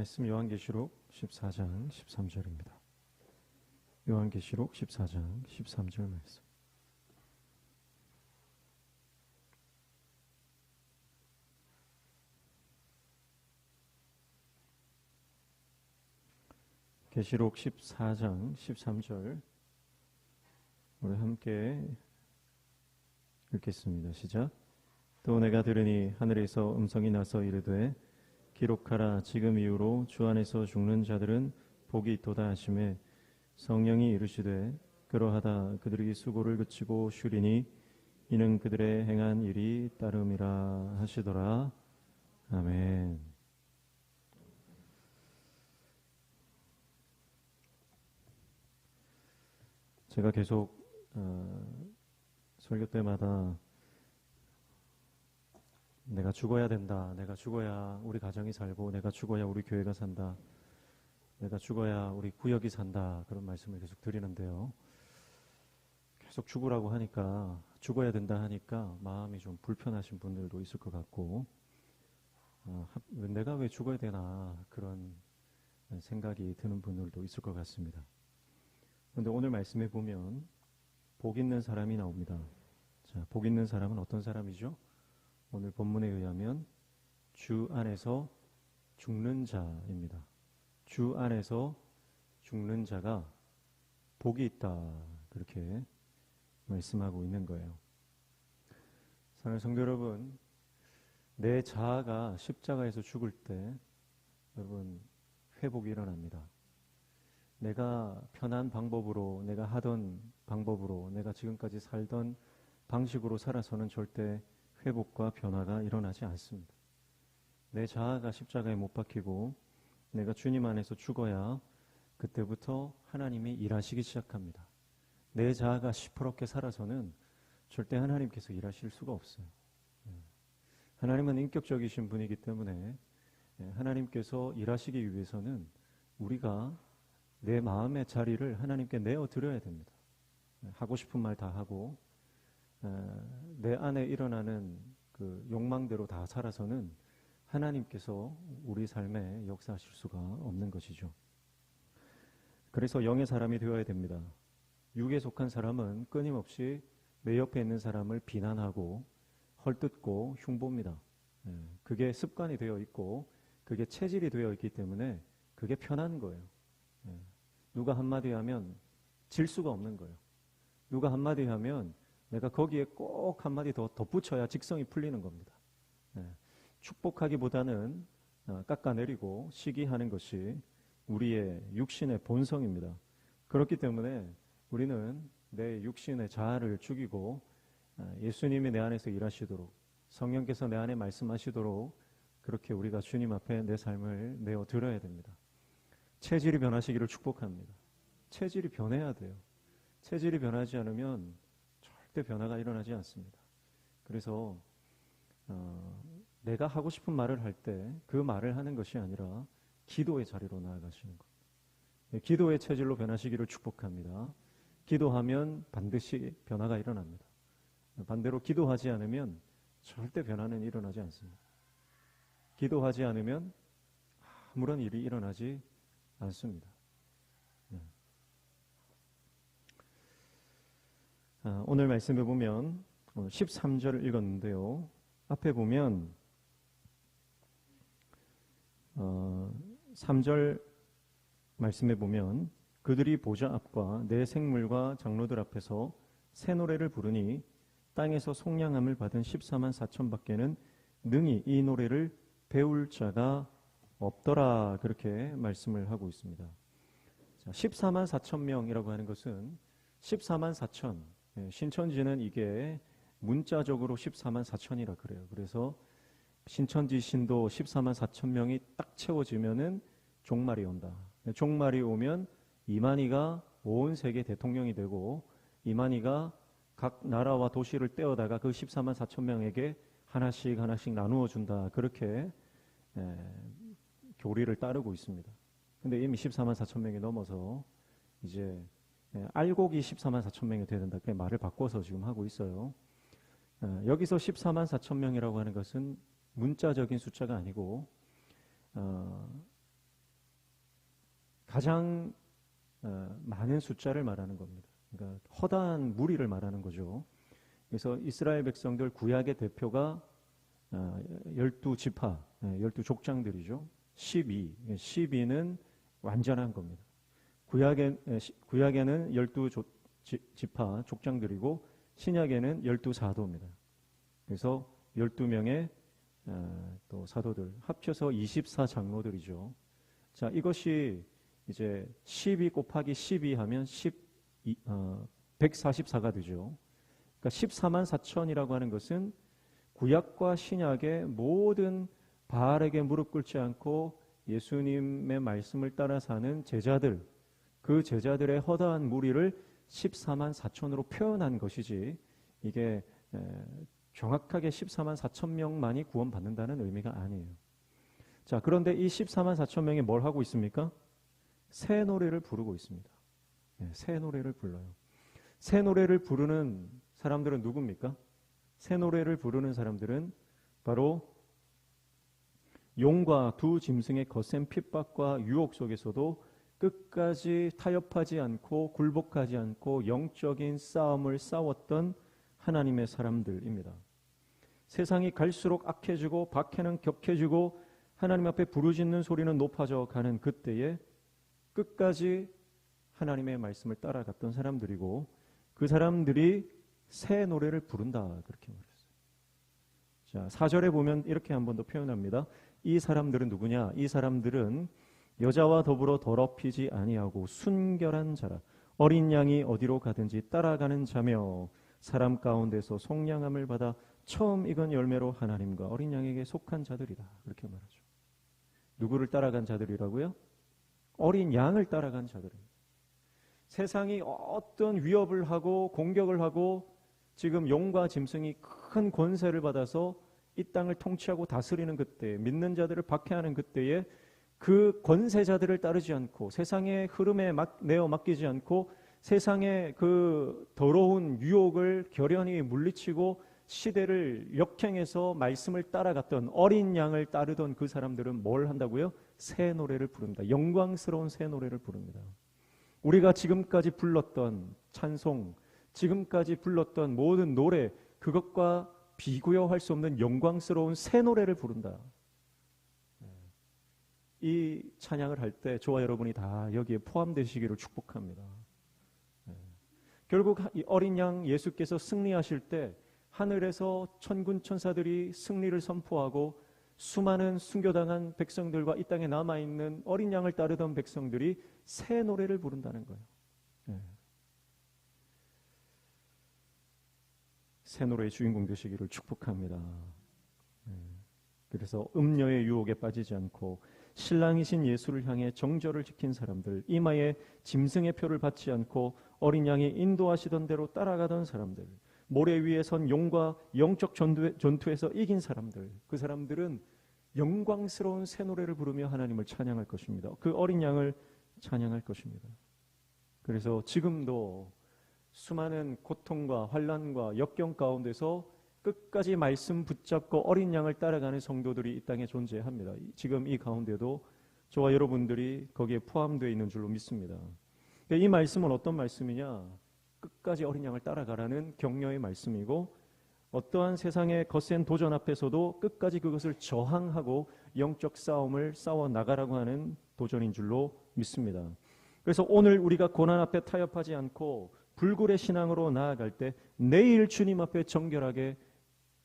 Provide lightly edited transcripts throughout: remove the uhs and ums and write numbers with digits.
말씀 요한계시록 14장 13절입니다. 요한계시록 14장 13절 말씀. 계시록 14장 13절 우리 함께 읽겠습니다. 시작. 또 내가 들으니 하늘에서 음성이 나서 이르되 기록하라. 지금 이후로 주 안에서 죽는 자들은 복이 있도다 하시매 성령이 이르시되 그러하다. 그들이 수고를 그치고 쉬리니 이는 그들의 행한 일이 따름이라 하시더라. 아멘. 제가 계속 설교 때마다 내가 죽어야 된다. 내가 죽어야 우리 가정이 살고, 내가 죽어야 우리 교회가 산다. 내가 죽어야 우리 구역이 산다. 그런 말씀을 계속 드리는데요. 계속 죽으라고 하니까, 죽어야 된다 하니까 마음이 좀 불편하신 분들도 있을 것 같고, 내가 왜 죽어야 되나 그런 생각이 드는 분들도 있을 것 같습니다. 그런데 오늘 말씀에 보면 복 있는 사람이 나옵니다. 자, 복 있는 사람은 어떤 사람이죠? 오늘 본문에 의하면 주 안에서 죽는 자입니다. 주 안에서 죽는 자가 복이 있다. 그렇게 말씀하고 있는 거예요. 사랑하는 성도 여러분, 내 자아가 십자가에서 죽을 때 여러분 회복이 일어납니다. 내가 편한 방법으로, 내가 하던 방법으로, 내가 지금까지 살던 방식으로 살아서는 절대 회복과 변화가 일어나지 않습니다. 내 자아가 십자가에 못 박히고 내가 주님 안에서 죽어야 그때부터 하나님이 일하시기 시작합니다. 내 자아가 시퍼렇게 살아서는 절대 하나님께서 일하실 수가 없어요. 하나님은 인격적이신 분이기 때문에 하나님께서 일하시기 위해서는 우리가 내 마음의 자리를 하나님께 내어드려야 됩니다. 하고 싶은 말 다 하고 내 안에 일어나는 그 욕망대로 다 살아서는 하나님께서 우리 삶에 역사하실 수가 없는 것이죠. 그래서 영의 사람이 되어야 됩니다. 육에 속한 사람은 끊임없이 내 옆에 있는 사람을 비난하고 헐뜯고 흉보입니다. 그게 습관이 되어 있고 그게 체질이 되어 있기 때문에 그게 편한 거예요. 누가 한마디 하면 질 수가 없는 거예요. 누가 한마디 하면 내가 거기에 꼭 한마디 더 덧붙여야 직성이 풀리는 겁니다. 축복하기보다는 깎아내리고 시기하는 것이 우리의 육신의 본성입니다. 그렇기 때문에 우리는 내 육신의 자아를 죽이고 예수님이 내 안에서 일하시도록, 성령께서 내 안에 말씀하시도록 그렇게 우리가 주님 앞에 내 삶을 내어드려야 됩니다. 체질이 변하시기를 축복합니다. 체질이 변해야 돼요. 체질이 변하지 않으면 절대 변화가 일어나지 않습니다. 그래서 내가 하고 싶은 말을 할 때 그 말을 하는 것이 아니라 기도의 자리로 나아가시는 것. 기도의 체질로 변하시기를 축복합니다. 기도하면 반드시 변화가 일어납니다. 반대로 기도하지 않으면 절대 변화는 일어나지 않습니다. 기도하지 않으면 아무런 일이 일어나지 않습니다. 오늘 말씀에 보면 13절을 읽었는데요. 앞에 보면 3절 말씀에 보면 그들이 보좌 앞과 내 생물과 장로들 앞에서 새 노래를 부르니 땅에서 속량함을 받은 14만 4천 밖에는 능히 이 노래를 배울 자가 없더라. 그렇게 말씀을 하고 있습니다. 자, 14만 4천 명이라고 하는 것은 14만 4천, 신천지는 이게 문자적으로 14만 4천이라 그래요. 그래서 신천지 신도 14만 4천 명이 딱 채워지면은 종말이 온다. 종말이 오면 이만희가 온 세계 대통령이 되고 이만희가 각 나라와 도시를 떼어다가 그 14만 4천 명에게 하나씩 하나씩 나누어 준다. 그렇게 교리를 따르고 있습니다. 근데 이미 14만 4천 명이 넘어서 이제 알곡이 14만 4천 명이 돼야 된다. 그 말을 바꿔서 지금 하고 있어요. 여기서 14만 4천 명이라고 하는 것은 문자적인 숫자가 아니고 가장 많은 숫자를 말하는 겁니다. 그러니까 허다한 무리를 말하는 거죠. 그래서 이스라엘 백성들 구약의 대표가 12지파, 12족장들이죠. 12는 완전한 겁니다. 구약에는 12지파 족장들이고 신약에는 12사도입니다. 그래서 12명의 또 사도들 합쳐서 24장로들이죠. 자, 이것이 이제 12 곱하기 12 하면 144가 되죠. 그러니까 14만 4천이라고 하는 것은 구약과 신약의 모든 바알에게 무릎 꿇지 않고 예수님의 말씀을 따라 사는 제자들, 그 제자들의 허다한 무리를 14만 4천으로 표현한 것이지 이게 정확하게 14만 4천 명만이 구원받는다는 의미가 아니에요. 자, 그런데 이 14만 4천 명이 뭘 하고 있습니까? 새 노래를 부르고 있습니다. 새 노래를 불러요. 새 노래를 부르는 사람들은 누굽니까? 새 노래를 부르는 사람들은 바로 용과 두 짐승의 거센 핍박과 유혹 속에서도 끝까지 타협하지 않고 굴복하지 않고 영적인 싸움을 싸웠던 하나님의 사람들입니다. 세상이 갈수록 악해지고 박해는 격해지고 하나님 앞에 부르짖는 소리는 높아져 가는 그때에 끝까지 하나님의 말씀을 따라갔던 사람들이고 그 사람들이 새 노래를 부른다 그렇게 말했어요. 자, 4절에 보면 이렇게 한 번 더 표현합니다. 이 사람들은 누구냐? 이 사람들은 여자와 더불어 더럽히지 아니하고 순결한 자라 어린 양이 어디로 가든지 따라가는 자며 사람 가운데서 속량함을 받아 처음 익은 열매로 하나님과 어린 양에게 속한 자들이다 그렇게 말하죠. 누구를 따라간 자들이라고요? 어린 양을 따라간 자들입니다. 세상이 어떤 위협을 하고 공격을 하고 지금 용과 짐승이 큰 권세를 받아서 이 땅을 통치하고 다스리는 그때, 믿는 자들을 박해하는 그때에 그 권세자들을 따르지 않고 세상의 흐름에 내어 맡기지 않고 세상의 그 더러운 유혹을 결연히 물리치고 시대를 역행해서 말씀을 따라갔던 어린 양을 따르던 그 사람들은 뭘 한다고요? 새 노래를 부릅니다. 영광스러운 새 노래를 부릅니다. 우리가 지금까지 불렀던 찬송, 지금까지 불렀던 모든 노래, 그것과 비교할 수 없는 영광스러운 새 노래를 부른다. 이 찬양을 할 때 저와 여러분이 다 여기에 포함되시기를 축복합니다. 결국 이 어린 양 예수께서 승리하실 때 하늘에서 천군 천사들이 승리를 선포하고 수많은 순교당한 백성들과 이 땅에 남아있는 어린 양을 따르던 백성들이 새 노래를 부른다는 거예요. 새 노래의 주인공 되시기를 축복합니다. 그래서 음녀의 유혹에 빠지지 않고 신랑이신 예수를 향해 정절을 지킨 사람들, 이마에 짐승의 표를 받지 않고 어린 양이 인도하시던 대로 따라가던 사람들, 모래 위에 선 용과 영적 전투에서 이긴 사람들, 그 사람들은 영광스러운 새 노래를 부르며 하나님을 찬양할 것입니다. 그 어린 양을 찬양할 것입니다. 그래서 지금도 수많은 고통과 환난과 역경 가운데서 끝까지 말씀 붙잡고 어린 양을 따라가는 성도들이 이 땅에 존재합니다. 지금 이 가운데도 저와 여러분들이 거기에 포함되어 있는 줄로 믿습니다. 이 말씀은 어떤 말씀이냐? 끝까지 어린 양을 따라가라는 격려의 말씀이고 어떠한 세상의 거센 도전 앞에서도 끝까지 그것을 저항하고 영적 싸움을 싸워 나가라고 하는 도전인 줄로 믿습니다. 그래서 오늘 우리가 고난 앞에 타협하지 않고 불굴의 신앙으로 나아갈 때 내일 주님 앞에 정결하게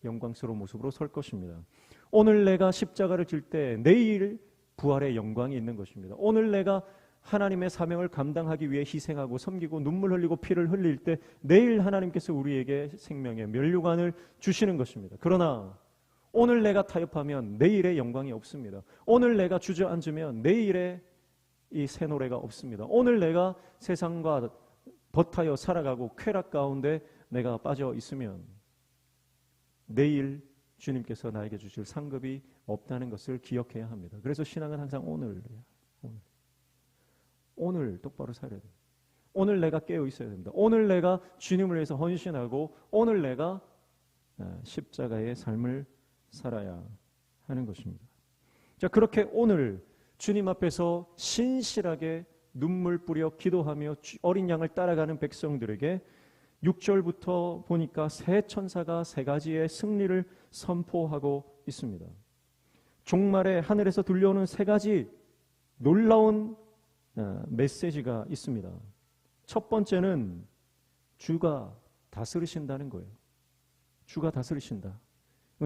영광스러운 모습으로 설 것입니다. 오늘 내가 십자가를 질 때 내일 부활의 영광이 있는 것입니다. 오늘 내가 하나님의 사명을 감당하기 위해 희생하고 섬기고 눈물 흘리고 피를 흘릴 때 내일 하나님께서 우리에게 생명의 면류관을 주시는 것입니다. 그러나 오늘 내가 타협하면 내일의 영광이 없습니다. 오늘 내가 주저앉으면 내일의 이 새 노래가 없습니다. 오늘 내가 세상과 버타여 살아가고 쾌락 가운데 내가 빠져 있으면 내일 주님께서 나에게 주실 상급이 없다는 것을 기억해야 합니다. 그래서 신앙은 항상 오늘 똑바로 살아야 됩니다. 오늘 내가 깨어 있어야 됩니다. 오늘 내가 주님을 위해서 헌신하고 오늘 내가 십자가의 삶을 살아야 하는 것입니다. 자, 그렇게 오늘 주님 앞에서 신실하게 눈물 뿌려 기도하며 어린 양을 따라가는 백성들에게 6절부터 보니까 새 천사가 세 가지의 승리를 선포하고 있습니다. 종말에 하늘에서 들려오는 세 가지 놀라운 메시지가 있습니다. 첫 번째는 주가 다스리신다는 거예요. 주가 다스리신다.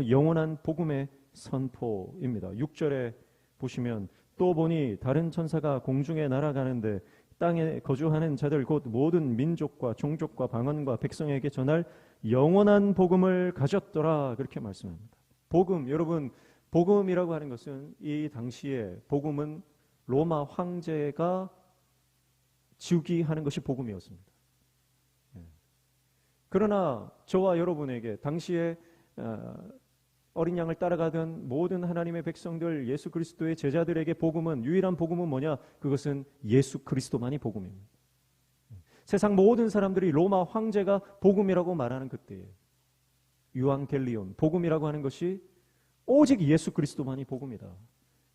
영원한 복음의 선포입니다. 6절에 보시면 또 보니 다른 천사가 공중에 날아가는데 땅에 거주하는 자들 곧 모든 민족과 종족과 방언과 백성에게 전할 영원한 복음을 가졌더라 그렇게 말씀합니다. 복음, 여러분 복음이라고 하는 것은 이 당시에 복음은 로마 황제가 즉위하는 것이 복음이었습니다. 그러나 저와 여러분에게 당시에 어린 양을 따라가던 모든 하나님의 백성들 예수 그리스도의 제자들에게 복음은 유일한 복음은 뭐냐? 그것은 예수 그리스도만이 복음입니다. 세상 모든 사람들이 로마 황제가 복음이라고 말하는 그때에 유앙겔리온 복음이라고 하는 것이 오직 예수 그리스도만이 복음이다.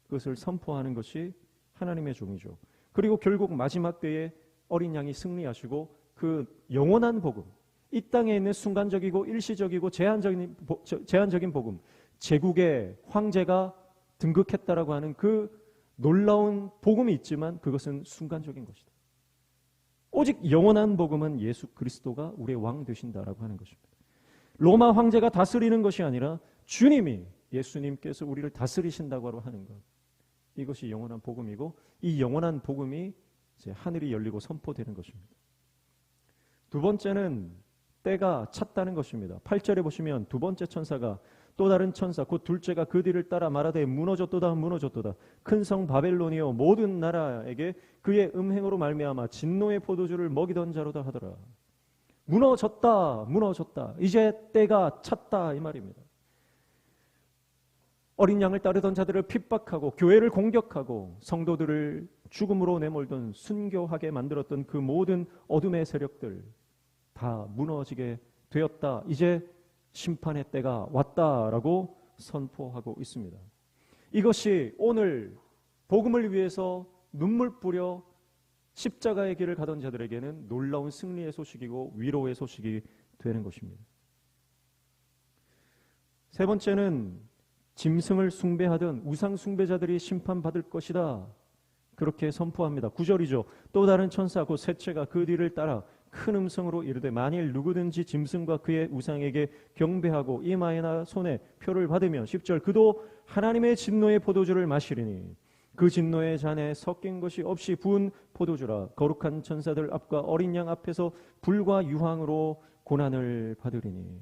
그것을 선포하는 것이 하나님의 종이죠. 그리고 결국 마지막 때에 어린 양이 승리하시고 그 영원한 복음, 이 땅에 있는 순간적이고 일시적이고 제한적인 복음, 제국의 황제가 등극했다라고 하는 그 놀라운 복음이 있지만 그것은 순간적인 것이다. 오직 영원한 복음은 예수 그리스도가 우리의 왕 되신다라고 하는 것입니다. 로마 황제가 다스리는 것이 아니라 주님이 예수님께서 우리를 다스리신다고 하는 것, 이것이 영원한 복음이고 이 영원한 복음이 이제 하늘이 열리고 선포되는 것입니다. 두 번째는 때가 찼다는 것입니다. 8절에 보시면 두 번째 천사가 또 다른 천사 곧 둘째가 그 뒤를 따라 말하되 무너졌도다 무너졌도다 큰 성 바벨론이요 모든 나라에게 그의 음행으로 말미암아 진노의 포도주를 먹이던 자로다 하더라. 무너졌다 무너졌다 이제 때가 찼다 이 말입니다. 어린 양을 따르던 자들을 핍박하고 교회를 공격하고 성도들을 죽음으로 내몰던 순교하게 만들었던 그 모든 어둠의 세력들 다 무너지게 되었다. 이제 심판의 때가 왔다라고 선포하고 있습니다. 이것이 오늘 복음을 위해서 눈물 뿌려 십자가의 길을 가던 자들에게는 놀라운 승리의 소식이고 위로의 소식이 되는 것입니다. 세 번째는 짐승을 숭배하던 우상 숭배자들이 심판받을 것이다. 그렇게 선포합니다. 9절이죠. 또 다른 천사 곧 셋째가 그 뒤를 따라 큰 음성으로 이르되 만일 누구든지 짐승과 그의 우상에게 경배하고 이마에나 손에 표를 받으면 10절 그도 하나님의 진노의 포도주를 마시리니 그 진노의 잔에 섞인 것이 없이 부은 포도주라. 거룩한 천사들 앞과 어린 양 앞에서 불과 유황으로 고난을 받으리니.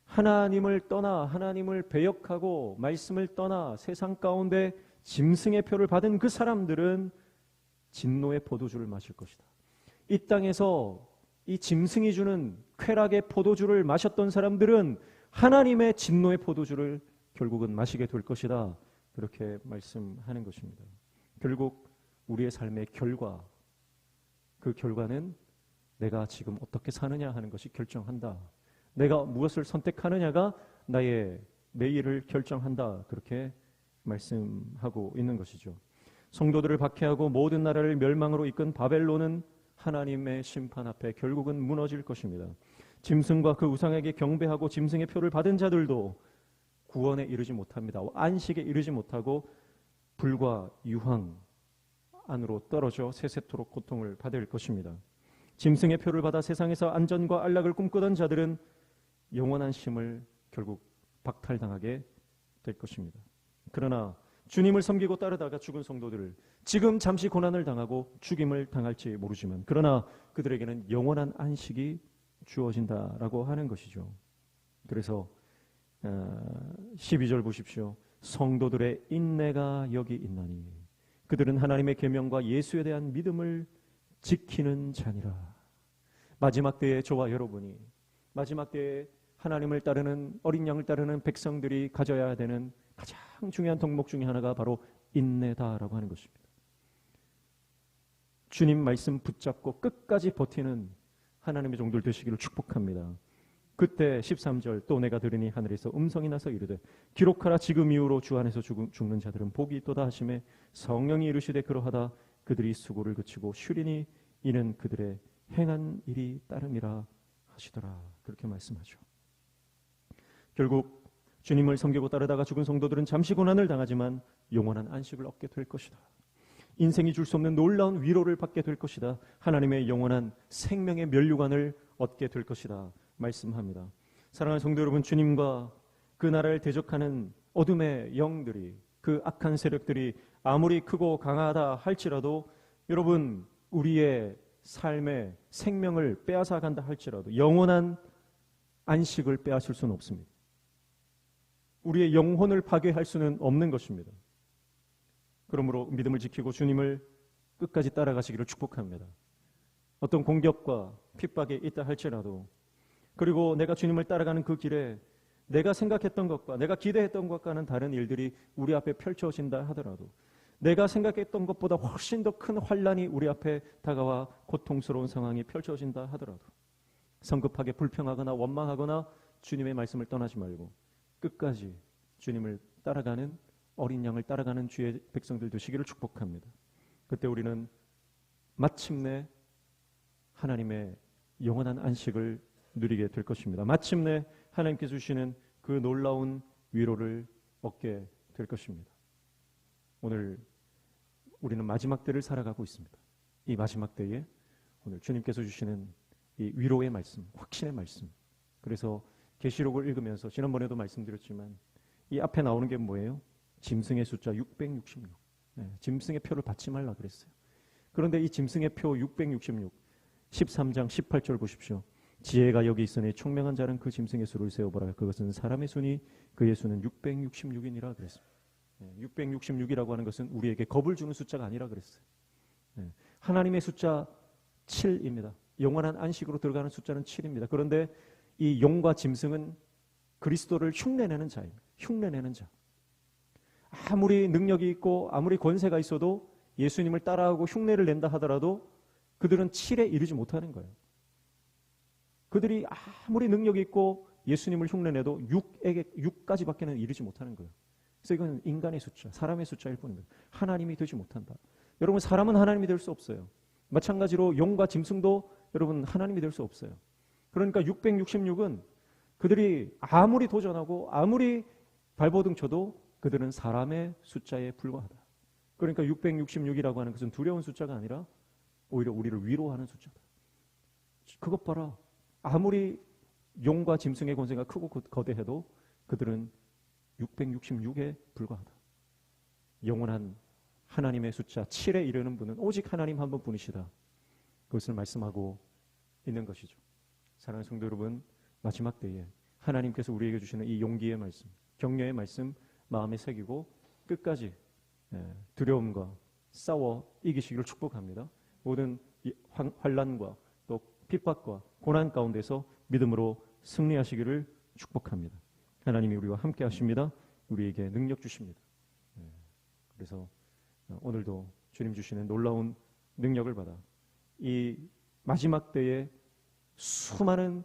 하나님을 떠나 하나님을 배역하고 말씀을 떠나 세상 가운데 짐승의 표를 받은 그 사람들은 진노의 포도주를 마실 것이다. 이 땅에서 이 짐승이 주는 쾌락의 포도주를 마셨던 사람들은 하나님의 진노의 포도주를 결국은 마시게 될 것이다. 그렇게 말씀하는 것입니다. 결국 우리의 삶의 결과, 그 결과는 내가 지금 어떻게 사느냐 하는 것이 결정한다. 내가 무엇을 선택하느냐가 나의 내일을 결정한다. 그렇게 말씀하고 있는 것이죠. 성도들을 박해하고 모든 나라를 멸망으로 이끈 바벨론은 하나님의 심판 앞에 결국은 무너질 것입니다. 짐승과 그 우상에게 경배하고 짐승의 표를 받은 자들도 구원에 이르지 못합니다. 안식에 이르지 못하고 불과 유황 안으로 떨어져 세세토록 고통을 받을 것입니다. 짐승의 표를 받아 세상에서 안전과 안락을 꿈꾸던 자들은 영원한 심을 결국 박탈당하게 될 것입니다. 그러나 주님을 섬기고 따르다가 죽은 성도들을 지금 잠시 고난을 당하고 죽임을 당할지 모르지만 그러나 그들에게는 영원한 안식이 주어진다라고 하는 것이죠. 그래서 12절 보십시오. 성도들의 인내가 여기 있나니 그들은 하나님의 계명과 예수에 대한 믿음을 지키는 자니라. 마지막 때에 저와 여러분이 마지막 때에 하나님을 따르는 어린 양을 따르는 백성들이 가져야 되는 가장 중요한 덕목 중에 하나가 바로 인내다라고 하는 것입니다. 주님 말씀 붙잡고 끝까지 버티는 하나님의 종들 되시기를 축복합니다. 그때 13절 또 내가 들으니 하늘에서 음성이 나서 이르되 기록하라 지금 이후로 주 안에서 죽는 자들은 복이 있도다 하심에 성령이 이르시되 그러하다 그들이 수고를 그치고 쉬리니 이는 그들의 행한 일이 따름이라 하시더라. 그렇게 말씀하죠. 결국 주님을 섬기고 따르다가 죽은 성도들은 잠시 고난을 당하지만 영원한 안식을 얻게 될 것이다. 인생이 줄 수 없는 놀라운 위로를 받게 될 것이다. 하나님의 영원한 생명의 면류관을 얻게 될 것이다. 말씀합니다. 사랑하는 성도 여러분, 주님과 그 나라를 대적하는 어둠의 영들이, 그 악한 세력들이 아무리 크고 강하다 할지라도 여러분, 우리의 삶의 생명을 빼앗아 간다 할지라도 영원한 안식을 빼앗을 수는 없습니다. 우리의 영혼을 파괴할 수는 없는 것입니다. 그러므로 믿음을 지키고 주님을 끝까지 따라가시기를 축복합니다. 어떤 공격과 핍박이 있다 할지라도, 그리고 내가 주님을 따라가는 그 길에 내가 생각했던 것과 내가 기대했던 것과는 다른 일들이 우리 앞에 펼쳐진다 하더라도, 내가 생각했던 것보다 훨씬 더 큰 환난이 우리 앞에 다가와 고통스러운 상황이 펼쳐진다 하더라도 성급하게 불평하거나 원망하거나 주님의 말씀을 떠나지 말고 끝까지 주님을 따라가는, 어린 양을 따라가는 주의 백성들 되시기를 축복합니다. 그때 우리는 마침내 하나님의 영원한 안식을 누리게 될 것입니다. 마침내 하나님께서 주시는 그 놀라운 위로를 얻게 될 것입니다. 오늘 우리는 마지막 때를 살아가고 있습니다. 이 마지막 때에 오늘 주님께서 주시는 이 위로의 말씀, 확신의 말씀. 그래서 계시록을 읽으면서 지난번에도 말씀드렸지만 이 앞에 나오는 게 뭐예요? 짐승의 숫자 666. 짐승의 표를 받지 말라 그랬어요. 그런데 이 짐승의 표 666, 13장 18절 보십시오. 지혜가 여기 있으니 총명한 자는 그 짐승의 수를 세어보라. 그것은 사람의 수니 그의 수는 666이니라 그랬습니다. 666이라고 하는 것은 우리에게 겁을 주는 숫자가 아니라 그랬어요. 하나님의 숫자 7입니다. 영원한 안식으로 들어가는 숫자는 7입니다. 그런데 이 용과 짐승은 그리스도를 흉내내는 자입니다. 흉내내는 자. 아무리 능력이 있고 아무리 권세가 있어도 예수님을 따라하고 흉내를 낸다 하더라도 그들은 7에 이르지 못하는 거예요. 그들이 아무리 능력이 있고 예수님을 흉내내도 6까지밖에는 이르지 못하는 거예요. 그래서 이건 인간의 숫자, 사람의 숫자일 뿐입니다. 하나님이 되지 못한다. 여러분, 사람은 하나님이 될 수 없어요. 마찬가지로 용과 짐승도 여러분 하나님이 될 수 없어요. 그러니까 666은 그들이 아무리 도전하고 아무리 발버둥 쳐도 그들은 사람의 숫자에 불과하다. 그러니까 666이라고 하는 것은 두려운 숫자가 아니라 오히려 우리를 위로하는 숫자다. 그것 봐라. 아무리 용과 짐승의 권세가 크고 거대해도 그들은 666에 불과하다. 영원한 하나님의 숫자 7에 이르는 분은 오직 하나님 한 분뿐이시다. 그것을 말씀하고 있는 것이죠. 사랑하는 성도 여러분, 마지막 때에 하나님께서 우리에게 주시는 이 용기의 말씀, 격려의 말씀 마음에 새기고 끝까지 두려움과 싸워 이기시기를 축복합니다. 모든 환난과 또 핍박과 고난 가운데서 믿음으로 승리하시기를 축복합니다. 하나님이 우리와 함께 하십니다. 우리에게 능력 주십니다. 그래서 오늘도 주님 주시는 놀라운 능력을 받아 이 마지막 때에 수많은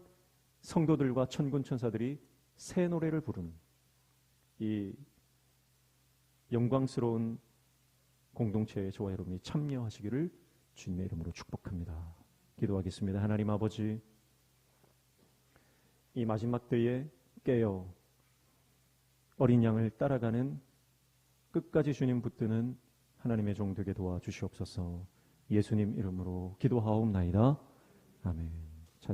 성도들과 천군 천사들이 새 노래를 부르는 이 영광스러운 공동체에 저와 여러분이 참여하시기를 주님의 이름으로 축복합니다. 기도하겠습니다. 하나님 아버지, 이 마지막 때에 깨어 어린 양을 따라가는 끝까지 주님 붙드는 하나님의 종 되게 도와주시옵소서. 예수님 이름으로 기도하옵나이다. 아멘.